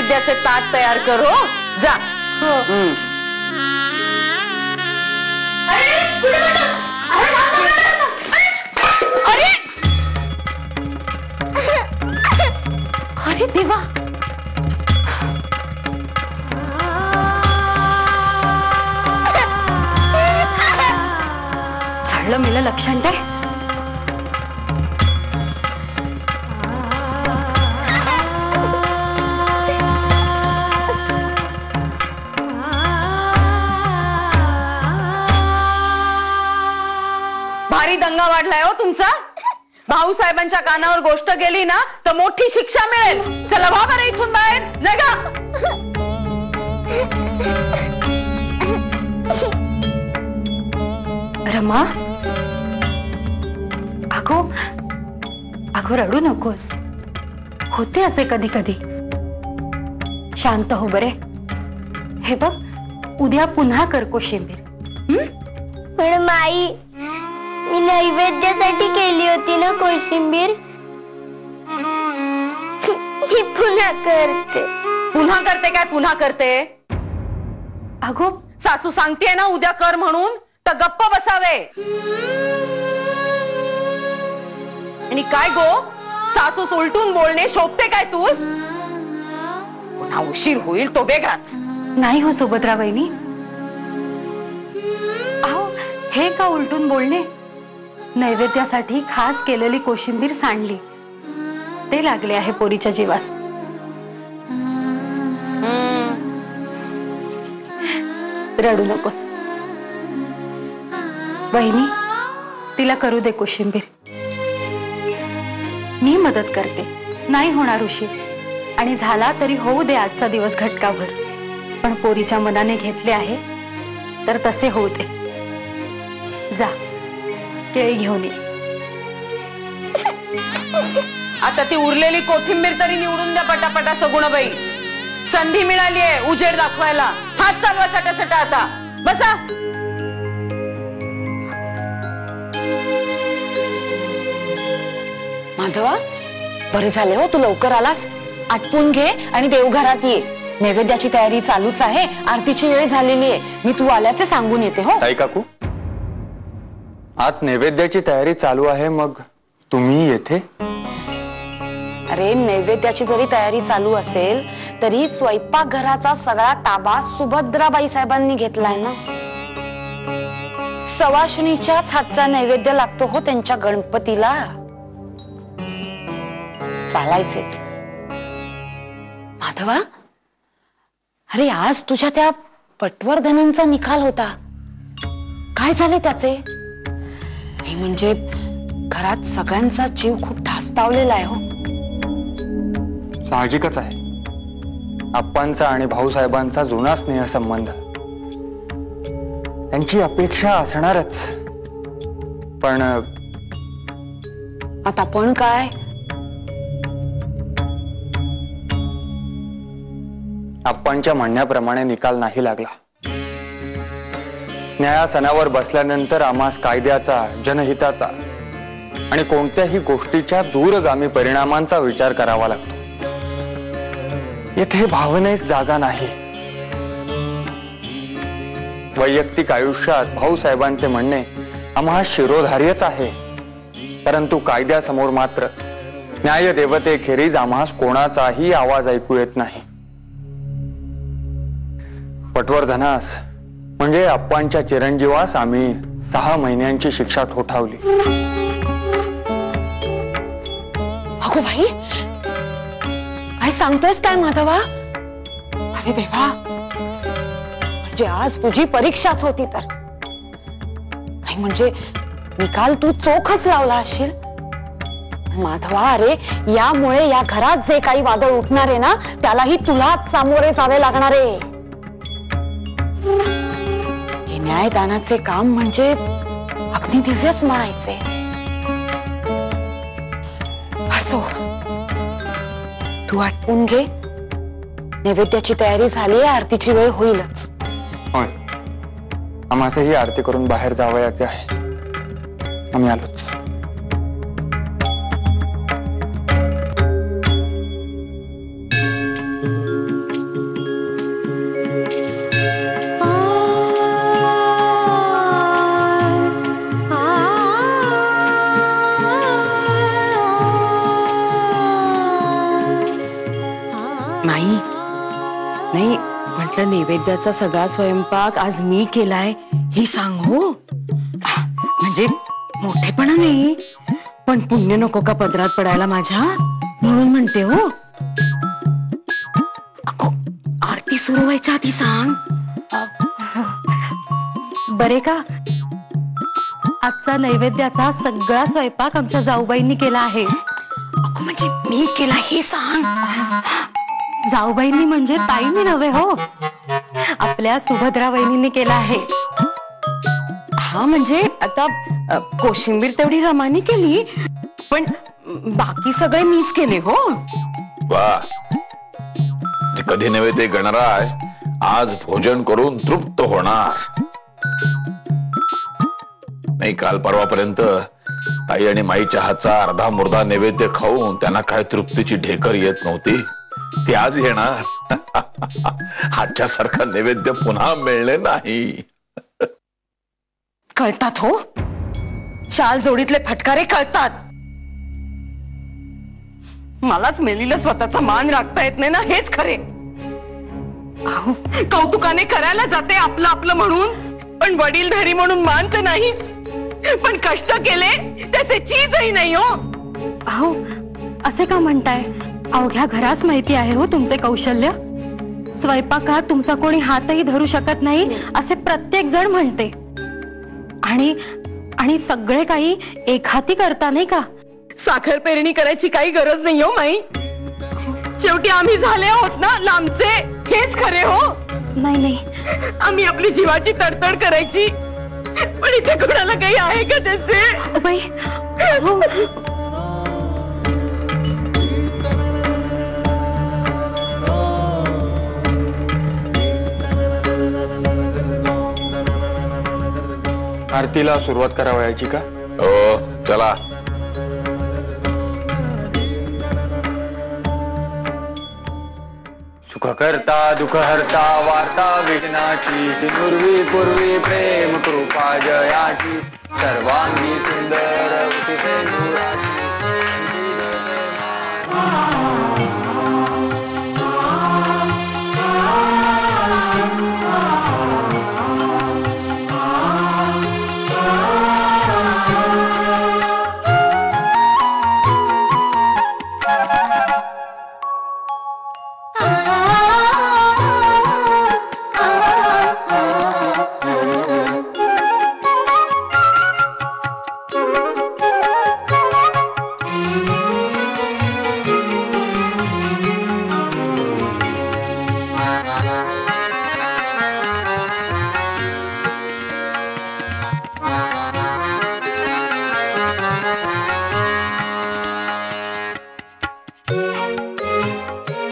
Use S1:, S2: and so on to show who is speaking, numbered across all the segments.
S1: नैवेद्याचे ताट तयार कर हो. जा. अरे अरे देवा, झालं मेलं लक्षण ते. भारी दंगा वाढलाय हो तुमचा. भाऊसाहेबांच्या कानावर गोष्ट गेली ना तर मोठी शिक्षा मिळेल. चला व्हा बरं इथून बाहेर. जगा. रमा, अगो अगो रडू नकोस. होते असे कधी कधी. शांत हो बरे. हे बघ, उद्या पुन्हा कर कोशिंबीर.
S2: पण माई, मी नैवेद्यासाठी केली होती ना कोशिंबीर. मी पुन्हा करते.
S1: पुन्हा करते काय पुन्हा करते? अगो सासू सांगते ना उद्या कर म्हणून, तर गप्प बसावे. आणि काय गो, सासू उलटून बोलणे शोभते काय तूस? पुन्हा उशीर होईल तो वेगळाच. नाही हो सुभद्रा वहिनी. अहो हे का उलटून बोलणे? नैवेद्यासाठी खास केलेली कोशिंबीर सांडली, ते लागले आहे पोरीच्या जीवास. रडू नकोस वहिनी. तिला करू दे कोशिंबीर. मी मदत करते. नाही होणार उशीर. आणि झाला तरी होऊ दे आजचा दिवस घटकाभर. पण पोरीच्या मनाने घेतले आहे तर तसे होऊ दे. जा केळी घेऊन ये. आता ती उरलेली कोथिंबीर तरी निवडून द्या पटापटा सगुणाबाई. संधी मिळाली आहे उजेड दाखवायला. हात चालवा चटाचटा. आता बसा.
S3: माधवा, बरे झाले हो तू लवकर आलास. आटपून घे आणि देवघरात ये. नैवेद्याची तयारी चालूच आहे. आरतीची वेळ झालेली आहे. मी तू आल्याचे सांगून येते. हो
S4: ताई काकू, आत नैवेद्याची तयारी चालू आहे, मग तुम्ही येथे?
S3: अरे नैवेद्याची जरी तयारी चालू असेल तरी स्वयंपाकघराचा सगळा ताबा सुभद्राबाई साहेबांनी घेतलाय ना. सवाशिणीच्याच हातचा नैवेद्य लागतो हो त्यांच्या गणपतीला. चालायचेच. माधवा, अरे आज तुझ्या त्या पटवर्धनांचा निकाल होता. काय झाले त्याचे? म्हणजे घरात सगळ्यांचा जीव खूप धास्तावलेला आहे हो.
S4: साहजिकच आहे. आप्पांचा आणि भाऊसाहेबांचा जुना स्नेहसंबंध. त्यांची अपेक्षा असणारच. पण
S3: आता पण काय?
S4: आप्पांच्या म्हणण्याप्रमाणे निकाल नाही लागला. न्यायासनावर बसल्यानंतर आम्हास कायद्याचा, जनहिताचा आणि कोणत्याही गोष्टीच्या दूरगामी परिणामांचा विचार करावा लागतो. येथे भावनेस जागा नाही. वैयक्तिक आयुष्यात भाऊसाहेबांचे म्हणणे आम्हा शिरोधार्यच आहे. परंतु कायद्यासमोर मात्र न्यायदेवतेखेरीज आम्हास कोणाचाही आवाज ऐकू येत नाही. पटवर्धनास म्हणजे आप्पांच्या चिरंजीवास आम्ही 6 महिन्यांची शिक्षा ठोठावली.
S3: अगो भाई, काय सांगतोस काय माधवा? अरे देवा, म्हणजे आज तुझी परीक्षाच होती तर. नाही म्हणजे निकाल तू चोखच लावला असशील. माधवा, अरे यामुळे या घरात जे काही वादळ उठणार आहे ना त्यालाही तुलाच सामोरे जावे लागणार आहे. हे न्यायदानाचे काम म्हणजे अग्निदिव्यच म्हणायचे. असो, तू आटपून घे. नैवेद्याची तयारी झाली आहे. आरतीची वेळ होईलच.
S4: होय, आम्हासही आरती करून बाहेर जावयाचे आहे. आम्ही आलोच.
S3: नैवेद्याचा सगळा स्वयंपाक आज मी केलाय हे सांग हो. म्हणजे मोठेपणा नाही, पण पुण्य नको का पदरात पडायला माझ्या, म्हणून म्हणते हो. अगो, आरती सुरू व्हायच्या आधी सांग.
S1: बरे का, आजचा नैवेद्याचा सगळा स्वयंपाक आमच्या जाऊबाईंनी केला आहे.
S3: अगो म्हणजे मी केला हे सांग.
S1: जाऊबाईंनी म्हणजे ताईंनी नव्हे हो, आपल्या सुभद्रा वहिनींनी केला आहे.
S3: हा म्हणजे आता कोशिंबीर तेवढी रमानी केली, पण बाकी सगळे मीच केले हो.
S5: वा, कधी नव्हे ते गणराय आज भोजन करून तृप्त होणार नाही. काल परवापर्यंत ताई आणि माईच्या हातचा अर्धा मुर्दा नैवेद्य खाऊन त्यांना काय तृप्तीची ढेकर येत नव्हती, ती आज येणार. हातच्या सारखा नैवेद्य पुन्हा मिळले नाही.
S3: कळतात हो, चाल जोडीतले फटकारे कळतात. मलाच मेलीला स्वतःचा मान राखता येत नाही ना, हेच खरे. कौतुकाने करायला जाते आपलं आपलं म्हणून, पण वडीलधारी म्हणून मान तर नाहीच. पण कष्ट केले त्याचे चीजही नाही हो.
S1: अहो, असे का म्हणताय? अवघ्या घरास माहिती आहे हो तुमचे कौशल्य. स्वयंपाकात तुमचा कोणी हातही धरू शकत नाही असे प्रत्येक जण म्हणते. आणि सगळे काही एक हाती करता नाही का?
S3: साखर पेरणी करायची काही गरज नाही हो माई. शेवटी आम्ही झाले आहोत ना लांबचे, हेच खरे हो.
S1: नाही नाही,
S3: आम्ही आपली जीवाची तडतड करायची, पण इथे कोणाला काही आहे का त्याचे?
S1: बाई, हो.
S4: आरतीला सुरुवात करावयाची का?
S5: हो, चला.
S4: सुख करता दुःख हरता वार्ता विघ्नाची, पूर्वी पूर्वी प्रेम कृपा जयाची, सर्वांगी सुंदर सिंधुराची.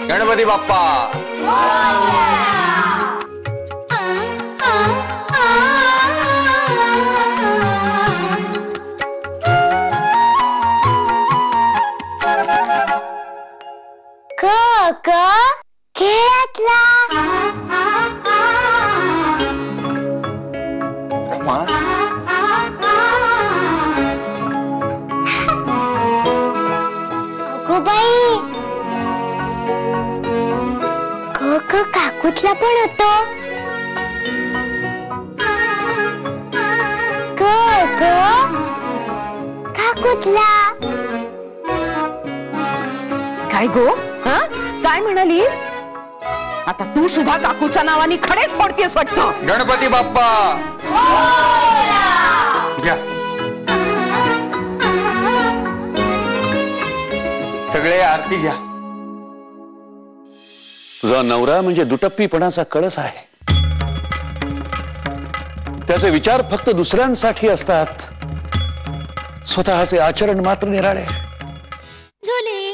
S4: गणपती बाप्पा.
S2: खेळातला बाई, काकूतला पण होतो. काकूतला
S3: काय गो, हा काय म्हणालीस? आता तू सुद्धा काकूच्या नावाने खडेच फोडतेस वाटतं.
S4: गणपती बाप्पा घ्या. सगळे आरती घ्या.
S6: तुझा नवरा म्हणजे दुटप्पीपणाचा कळस आहे. त्याचे विचार फक्त दुसऱ्यांसाठी असतात, स्वतःचे आचरण मात्र निराळे.
S2: झुले